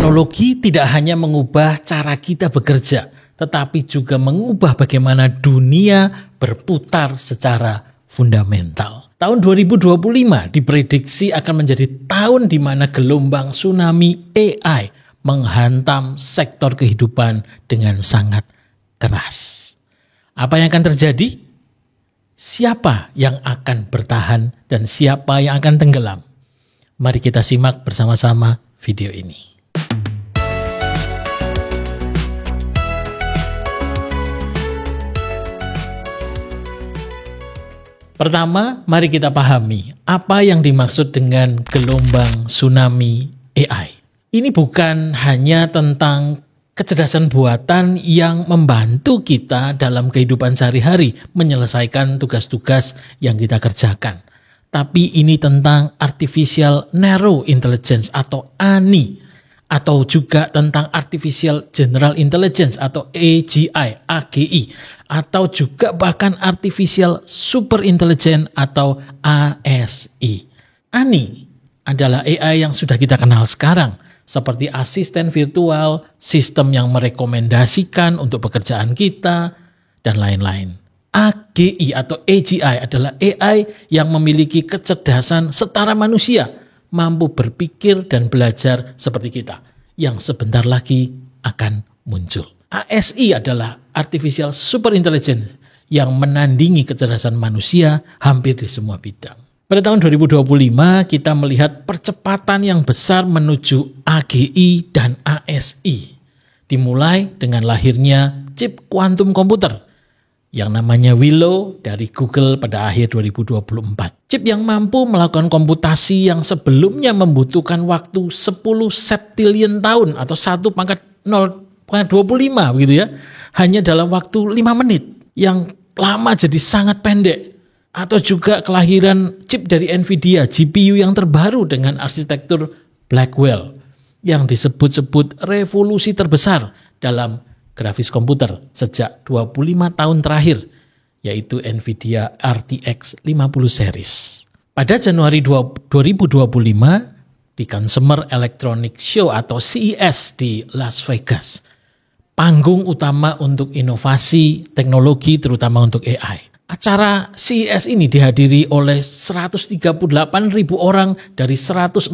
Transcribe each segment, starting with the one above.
Teknologi tidak hanya mengubah cara kita bekerja, tetapi juga mengubah bagaimana dunia berputar secara fundamental. Tahun 2025 diprediksi akan menjadi tahun di mana gelombang tsunami AI menghantam sektor kehidupan dengan sangat keras. Apa yang akan terjadi? Siapa yang akan bertahan dan siapa yang akan tenggelam? Mari kita simak bersama-sama video ini. Pertama, mari kita pahami apa yang dimaksud dengan gelombang tsunami AI. Ini bukan hanya tentang kecerdasan buatan yang membantu kita dalam kehidupan sehari-hari menyelesaikan tugas-tugas yang kita kerjakan. Tapi ini tentang Artificial Narrow Intelligence atau ANI, atau juga tentang Artificial General Intelligence atau AGI, atau juga bahkan Artificial Super Intelligence atau ASI. ANI adalah AI yang sudah kita kenal sekarang, seperti asisten virtual, sistem yang merekomendasikan untuk pekerjaan kita, dan lain-lain. AGI atau AGI adalah AI yang memiliki kecerdasan setara manusia, mampu berpikir dan belajar seperti kita, yang sebentar lagi akan muncul. ASI adalah Artificial Super Intelligence yang menandingi kecerdasan manusia hampir di semua bidang. Pada tahun 2025 kita melihat percepatan yang besar menuju AGI dan ASI. Dimulai dengan lahirnya chip kuantum komputer yang namanya Willow dari Google pada akhir 2024. Chip yang mampu melakukan komputasi yang sebelumnya membutuhkan waktu 10 septillion tahun atau 1/0.25 begitu ya, hanya dalam waktu 5 menit, yang lama jadi sangat pendek. Atau juga kelahiran chip dari Nvidia, GPU yang terbaru dengan arsitektur Blackwell, yang disebut-sebut revolusi terbesar dalam grafis komputer sejak 25 tahun terakhir, yaitu Nvidia RTX 50 series. Pada Januari 2025 di Consumer Electronics Show atau CES di Las Vegas, panggung utama untuk inovasi teknologi terutama untuk AI. Acara CES ini dihadiri oleh 138.000 orang dari 161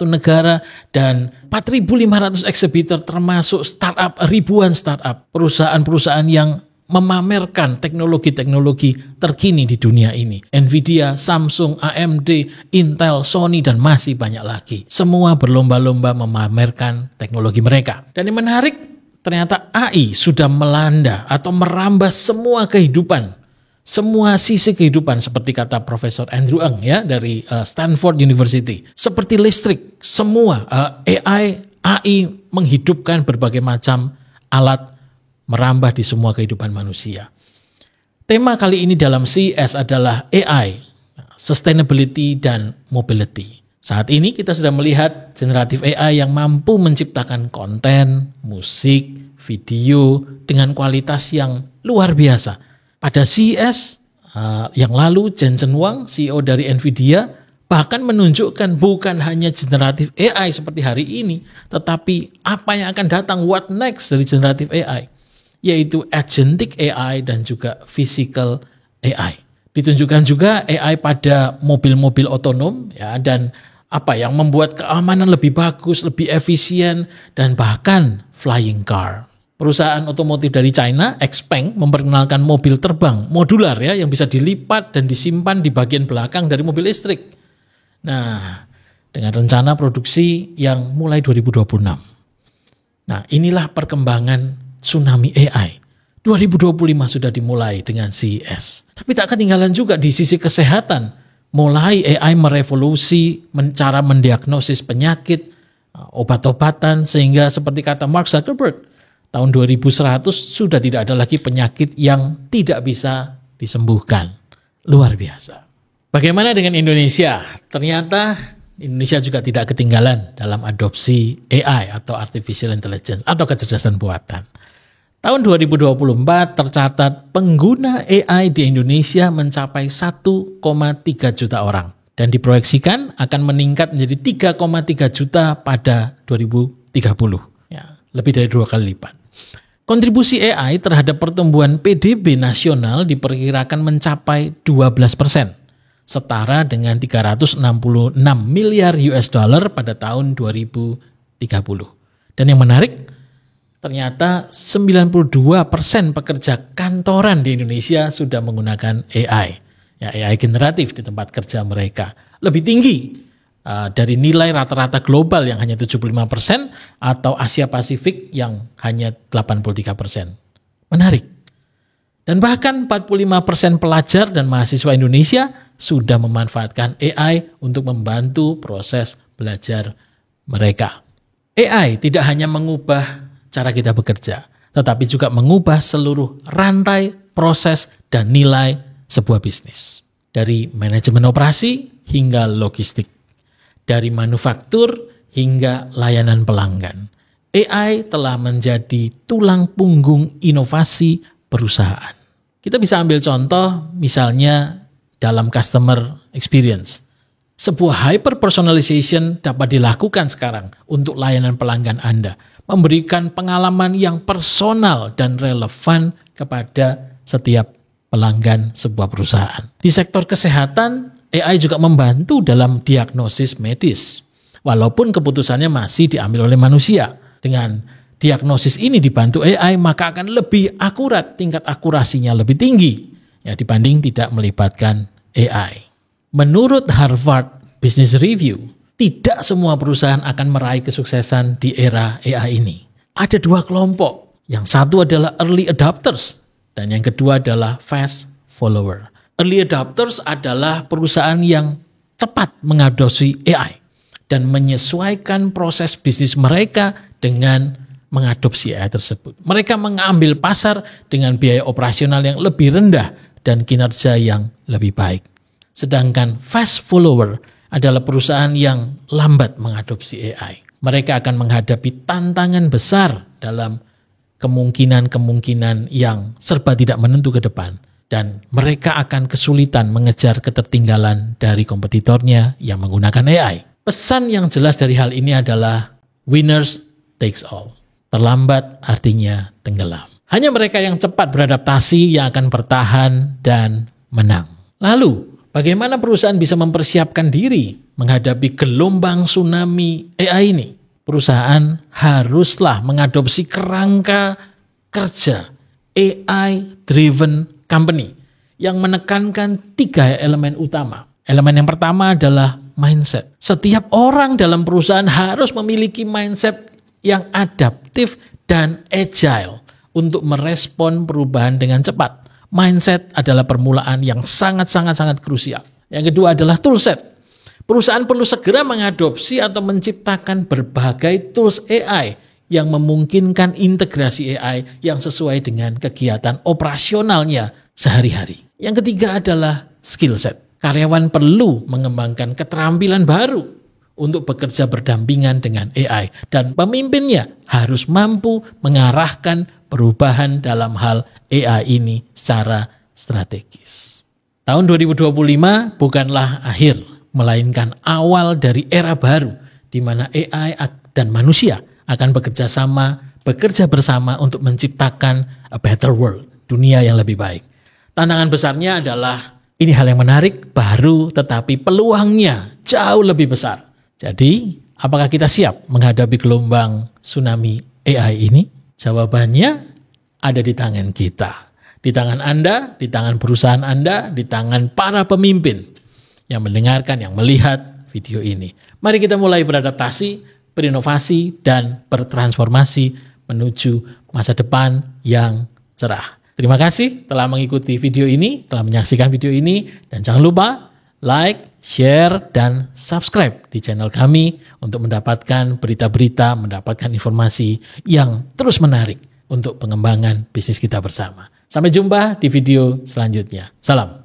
negara dan 4.500 eksibitor termasuk startup, ribuan startup, perusahaan-perusahaan yang memamerkan teknologi-teknologi terkini di dunia ini. Nvidia, Samsung, AMD, Intel, Sony, dan masih banyak lagi. Semua berlomba-lomba memamerkan teknologi mereka. Dan yang menarik, ternyata AI sudah melanda atau merambah semua kehidupan, semua sisi kehidupan, seperti kata Profesor Andrew Ng ya dari Stanford University. Seperti listrik, semua AI menghidupkan berbagai macam alat, merambah di semua kehidupan manusia. Tema kali ini dalam CES adalah AI, Sustainability dan Mobility. Saat ini kita sudah melihat generatif AI yang mampu menciptakan konten, musik, video dengan kualitas yang luar biasa. Pada CES yang lalu, Jensen Huang, CEO dari Nvidia, bahkan menunjukkan bukan hanya generatif AI seperti hari ini, tetapi apa yang akan datang, what next dari generatif AI, yaitu agentic AI dan juga physical AI. Ditunjukkan juga AI pada mobil-mobil otonom ya, dan apa yang membuat keamanan lebih bagus, lebih efisien, dan bahkan flying car. Perusahaan otomotif dari China, XPeng, memperkenalkan mobil terbang modular ya, yang bisa dilipat dan disimpan di bagian belakang dari mobil listrik. Nah, dengan rencana produksi yang mulai 2026. Nah, inilah perkembangan tsunami AI. 2025 sudah dimulai dengan CES. Tapi tak ketinggalan juga di sisi kesehatan. Mulai AI merevolusi cara mendiagnosis penyakit, obat-obatan, sehingga seperti kata Mark Zuckerberg, tahun 2100 sudah tidak ada lagi penyakit yang tidak bisa disembuhkan. Luar biasa. Bagaimana dengan Indonesia? Ternyata Indonesia juga tidak ketinggalan dalam adopsi AI atau Artificial Intelligence atau kecerdasan buatan. Tahun 2024 tercatat pengguna AI di Indonesia mencapai 1,3 juta orang. Dan diproyeksikan akan meningkat menjadi 3,3 juta pada 2030. Ya, lebih dari 2 kali lipat. Kontribusi AI terhadap pertumbuhan PDB nasional diperkirakan mencapai 12%, setara dengan 366 miliar US dollar pada tahun 2030. Dan yang menarik, ternyata 92% pekerja kantoran di Indonesia sudah menggunakan AI. Ya, AI generatif di tempat kerja mereka. Lebih tinggi dari nilai rata-rata global yang hanya 75% atau Asia Pasifik yang hanya 83%. Menarik. Dan bahkan 45% pelajar dan mahasiswa Indonesia sudah memanfaatkan AI untuk membantu proses belajar mereka. AI tidak hanya mengubah cara kita bekerja, tetapi juga mengubah seluruh rantai, proses, dan nilai sebuah bisnis. Dari manajemen operasi hingga logistik. Dari manufaktur hingga layanan pelanggan. AI telah menjadi tulang punggung inovasi perusahaan. Kita bisa ambil contoh misalnya dalam customer experience. Sebuah hyper personalization dapat dilakukan sekarang untuk layanan pelanggan Anda. Memberikan pengalaman yang personal dan relevan kepada setiap pelanggan sebuah perusahaan. Di sektor kesehatan, AI juga membantu dalam diagnosis medis. Walaupun keputusannya masih diambil oleh manusia. Dengan diagnosis ini dibantu AI, maka akan lebih akurat, tingkat akurasinya lebih tinggi ya, dibanding tidak melibatkan AI. Menurut Harvard Business Review, tidak semua perusahaan akan meraih kesuksesan di era AI ini. Ada 2 kelompok. Yang satu adalah early adopters dan yang kedua adalah fast follower. Early adopters adalah perusahaan yang cepat mengadopsi AI dan menyesuaikan proses bisnis mereka dengan mengadopsi AI tersebut. Mereka mengambil pasar dengan biaya operasional yang lebih rendah dan kinerja yang lebih baik. Sedangkan fast follower adalah perusahaan yang lambat mengadopsi AI. Mereka akan menghadapi tantangan besar dalam kemungkinan-kemungkinan yang serba tidak menentu ke depan. Dan mereka akan kesulitan mengejar ketertinggalan dari kompetitornya yang menggunakan AI. Pesan yang jelas dari hal ini adalah winners takes all. Terlambat artinya tenggelam. Hanya mereka yang cepat beradaptasi yang akan bertahan dan menang. Lalu, bagaimana perusahaan bisa mempersiapkan diri menghadapi gelombang tsunami AI ini? Perusahaan haruslah mengadopsi kerangka kerja AI-driven company yang menekankan 3 elemen utama. Elemen yang pertama adalah mindset. Setiap orang dalam perusahaan harus memiliki mindset yang adaptif dan agile untuk merespon perubahan dengan cepat. Mindset adalah permulaan yang sangat-sangat krusial. Yang kedua adalah toolset. Perusahaan perlu segera mengadopsi atau menciptakan berbagai tools AI yang memungkinkan integrasi AI yang sesuai dengan kegiatan operasionalnya sehari-hari. Yang ketiga adalah skill set. Karyawan perlu mengembangkan keterampilan baru untuk bekerja berdampingan dengan AI. Dan pemimpinnya harus mampu mengarahkan perubahan dalam hal AI ini secara strategis. Tahun 2025 bukanlah akhir, melainkan awal dari era baru di mana AI dan manusia akan bekerja bersama untuk menciptakan a better world, dunia yang lebih baik. Tantangan besarnya adalah, ini hal yang menarik, baru tetapi peluangnya jauh lebih besar. Jadi, apakah kita siap menghadapi gelombang tsunami AI ini? Jawabannya ada di tangan kita. Di tangan Anda, di tangan perusahaan Anda, di tangan para pemimpin yang mendengarkan, yang melihat video ini. Mari kita mulai beradaptasi, berinovasi, dan bertransformasi menuju masa depan yang cerah. Terima kasih telah mengikuti video ini, telah menyaksikan video ini, dan jangan lupa like, share, dan subscribe di channel kami untuk mendapatkan berita-berita, mendapatkan informasi yang terus menarik untuk pengembangan bisnis kita bersama. Sampai jumpa di video selanjutnya. Salam.